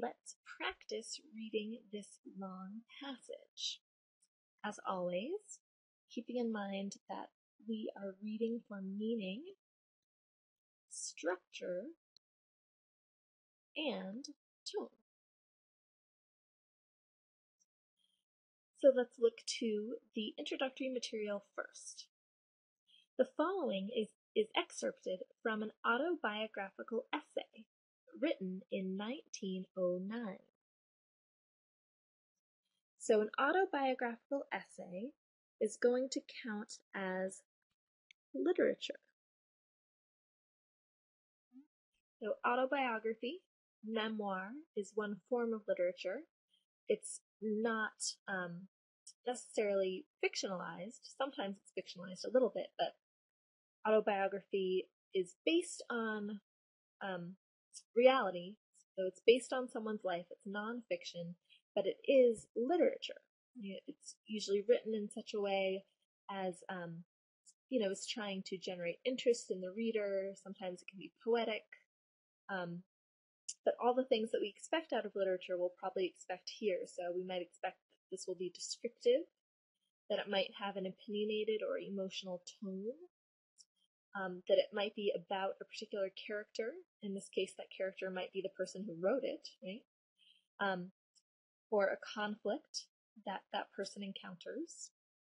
let's practice reading this long passage. As always, keeping in mind that we are reading for meaning, structure, and tone. So let's look to the introductory material first. The following is excerpted from an autobiographical essay written in 1909. So an autobiographical essay is going to count as literature. So autobiography, memoir, is one form of literature. It's not necessarily fictionalized. Sometimes it's fictionalized a little bit, but autobiography is based on reality. So it's based on someone's life. It's nonfiction, but it is literature. It's usually written in such a way as is trying to generate interest in the reader. Sometimes it can be poetic. But all the things that we expect out of literature we'll probably expect here. So we might expect that this will be descriptive, that it might have an opinionated or emotional tone, that it might be about a particular character. In this case, that character might be the person who wrote it, right? Or a conflict that that person encounters.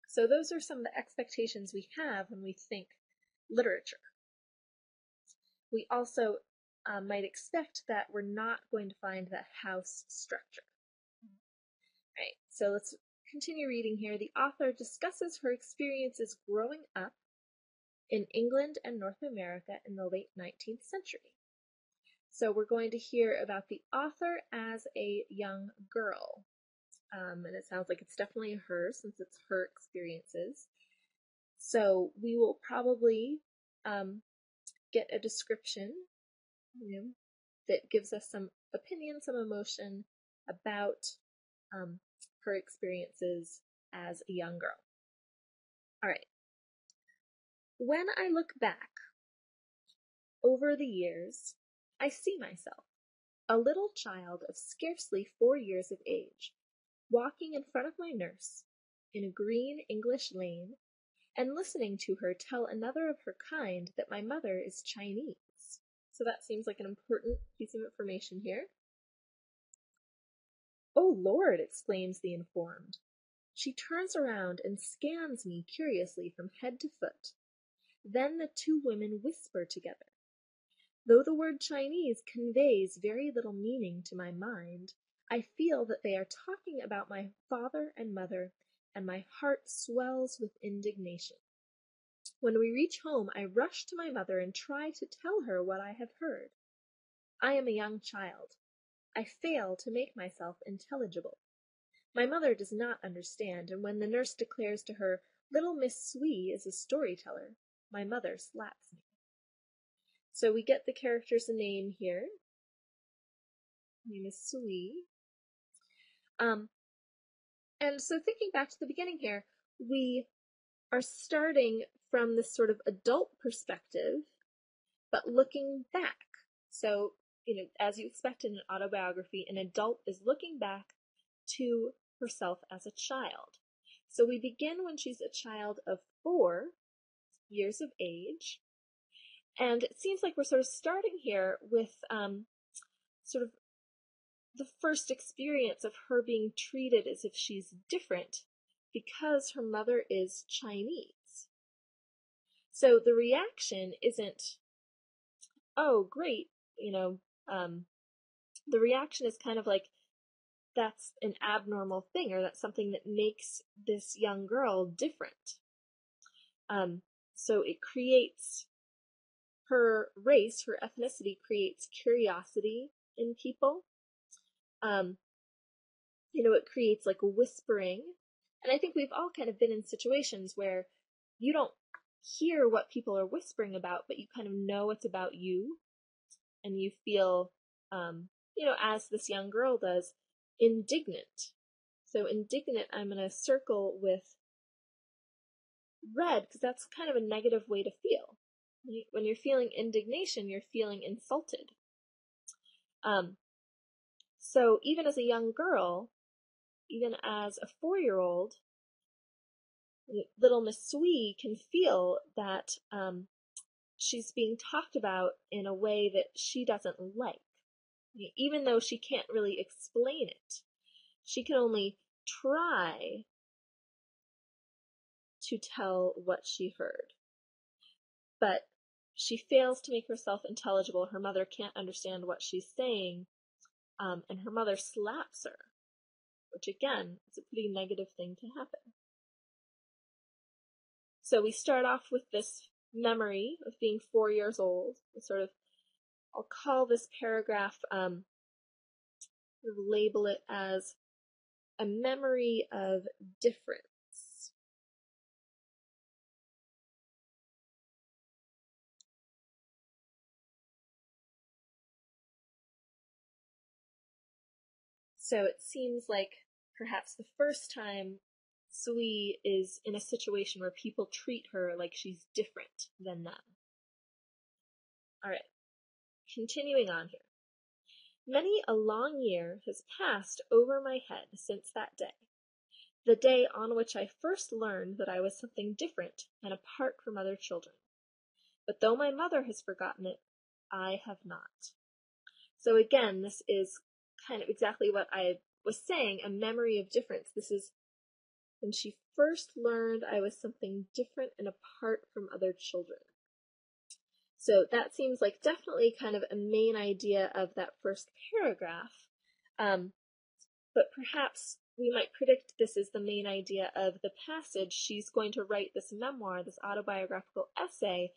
So those are some of the expectations we have when we think literature. We also might expect that we're not going to find that house structure. Right, so let's continue reading here. The author discusses her experiences growing up in England and North America in the late 19th century. So we're going to hear about the author as a young girl. And it sounds like it's definitely her, since it's her experiences. So we will probably get a description that gives us some opinion, some emotion about her experiences as a young girl. All right. When I look back over the years, I see myself, a little child of scarcely 4 years of age, walking in front of my nurse in a green English lane and listening to her tell another of her kind that my mother is Chinese. So that seems like an important piece of information here. "Oh, Lord," exclaims the informed. She turns around and scans me curiously from head to foot. Then the two women whisper together. Though the word Chinese conveys very little meaning to my mind, I feel that they are talking about my father and mother, and my heart swells with indignation. When we reach home, I rush to my mother and try to tell her what I have heard. I am a young child. I fail to make myself intelligible. My mother does not understand, and when the nurse declares to her, "Little Miss Sui is a storyteller," my mother slaps me. So we get the character's name here. Her name is Sui. And so thinking back to the beginning here, we are starting from this sort of adult perspective, but looking back. So, as you expect in an autobiography, an adult is looking back to herself as a child. So we begin when she's a child of 4 years of age, and it seems like we're sort of starting here with sort of the first experience of her being treated as if she's different because her mother is Chinese. So the reaction isn't, "Oh, great," the reaction is kind of like, that's an abnormal thing, or that's something that makes this young girl different. So it creates, her race, her ethnicity creates curiosity in people. It creates like whispering. And I think we've all kind of been in situations where you don't hear what people are whispering about, but you kind of know it's about you. And you feel, as this young girl does, indignant. So indignant, I'm going to circle with red, because that's kind of a negative way to feel. When you're feeling indignation, you're feeling insulted. So even as a young girl, even as a 4-year-old, little Miss Sui can feel that she's being talked about in a way that she doesn't like. Even though she can't really explain it, she can only try to tell what she heard. But she fails to make herself intelligible. Her mother can't understand what she's saying, and her mother slaps her, which again is a pretty negative thing to happen. So we start off with this memory of being 4 years old. I'll call this paragraph, label it as a memory of difference. So it seems like perhaps the first time Sui is in a situation where people treat her like she's different than them. All right, continuing on here. Many a long year has passed over my head since that day, the day on which I first learned that I was something different and apart from other children. But though my mother has forgotten it, I have not. So again, this is kind of exactly what I was saying, a memory of difference. This is when she first learned I was something different and apart from other children. So that seems like definitely kind of a main idea of that first paragraph. But perhaps we might predict this is the main idea of the passage. She's going to write this memoir, this autobiographical essay,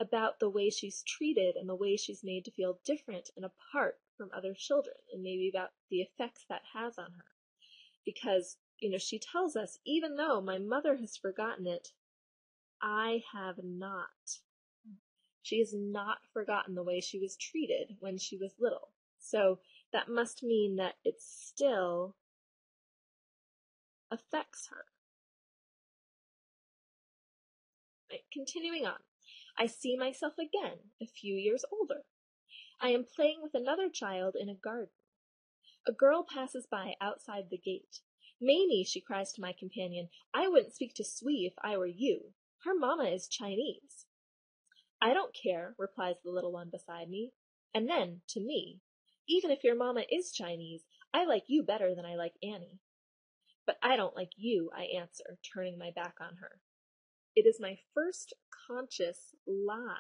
about the way she's treated and the way she's made to feel different and apart from other children, and maybe about the effects that has on her. Because, she tells us, even though my mother has forgotten it, I have not. She has not forgotten the way she was treated when she was little. So that must mean that it still affects her. Right, continuing on. I see myself again, a few years older. I am playing with another child in a garden. A girl passes by outside the gate. Mamie, she cries to my companion, I wouldn't speak to Sui if I were you. Her mamma is Chinese. I don't care, replies the little one beside me. And then, to me, even if your mamma is Chinese, I like you better than I like Annie. But I don't like you, I answer, turning my back on her. It is my first conscious lie.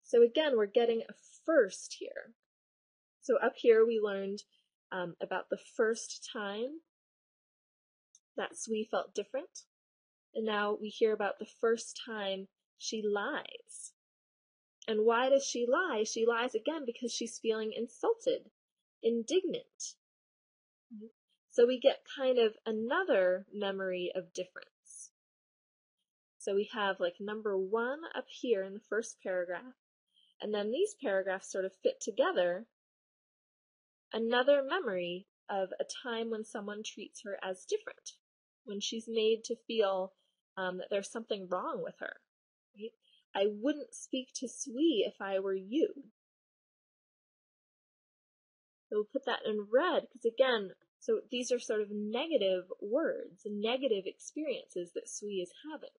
So again, we're getting a first here. So up here we learned about the first time that Sui felt different. And now we hear about the first time she lies. And why does she lie? She lies again because she's feeling insulted, indignant. So we get kind of another memory of difference. So we have like number 1 up here in the first paragraph, and then these paragraphs sort of fit together. Another memory of a time when someone treats her as different, when she's made to feel that there's something wrong with her. Right? I wouldn't speak to Sui if I were you. So we'll put that in red because again, so these are sort of negative words, negative experiences that Sui is having.